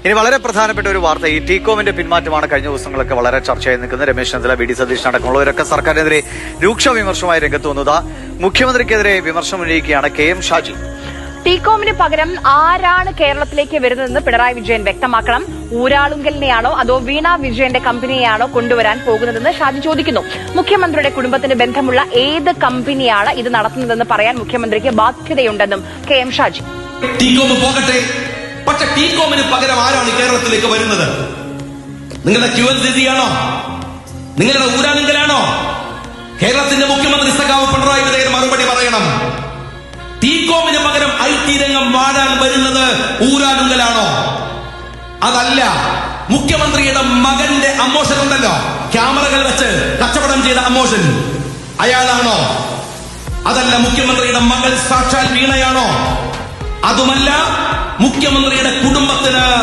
ഇനി വളരെ പ്രധാനപ്പെട്ട ഒരു വാർത്ത, ഈ ടീകോമിന്റെ പിന്മാറ്റമാണ് കഴിഞ്ഞ ദിവസങ്ങളൊക്കെ വളരെ ചർച്ചയായി നിൽക്കുന്നത്. രമേശ് ചെന്നിത്തല, വി ഡി സതീശൻ അടക്കമുള്ളവരൊക്കെ സർക്കാരിനെതിരെ രൂക്ഷ വിമർശനവുമായി രംഗത്ത് വന്നത്. മുഖ്യമന്ത്രിക്കെതിരെ വിമർശനം ഉന്നയിക്കുകയാണ് KM ഷാജി. ടീകോമിന് പകരം ആരാണ് കേരളത്തിലേക്ക് വരുന്നതെന്ന് പിണറായി വിജയൻ വ്യക്തമാക്കണം. ഊരാളുങ്കലിനെയാണോ അതോ വീണ വിജയന്റെ കമ്പനിയെയാണോ കൊണ്ടുവരാൻ പോകുന്നതെന്ന് ഷാജി ചോദിക്കുന്നു. മുഖ്യമന്ത്രിയുടെ കുടുംബത്തിന് ബന്ധമുള്ള ഏത് കമ്പനിയാണ് ഇത് നടത്തുന്നതെന്ന് പറയാൻ മുഖ്യമന്ത്രിക്ക് ബാധ്യതയുണ്ടെന്നും KM ഷാജി. ടീകോം പോകട്ടെ, പക്ഷെ ടീകോമിന് പകരം ആരാണ് കേരളത്തിലേക്ക് വരുന്നത്? നിങ്ങളുടെ QLCC ആണോ? നിങ്ങളുടെ ഊരാളുങ്കലാണോ? കേരളത്തിന്റെ മുഖ്യമന്ത്രി സഖാവ് പിണറായി വിജയൻ മറുപടി പറയണം. ടീകോമിന് പകരം IT രംഗം വാഴാൻ വരുന്നത് ഊരാളുങ്കലാണോ? അതല്ല, മുഖ്യമന്ത്രിയുടെ മകന്റെ അമ്മോഷൻ ഉണ്ടല്ലോ, ക്യാമറകൾ വെച്ച് കച്ചവടം ചെയ്ത അമ്മോഷൻ, അയാളാണോ? അതല്ല, മുഖ്യമന്ത്രിയുടെ മകൾ സാക്ഷാൽ വീണയാണോ? അതുമല്ല, മുഖ്യമന്ത്രിയുടെ കുടുംബത്തിന്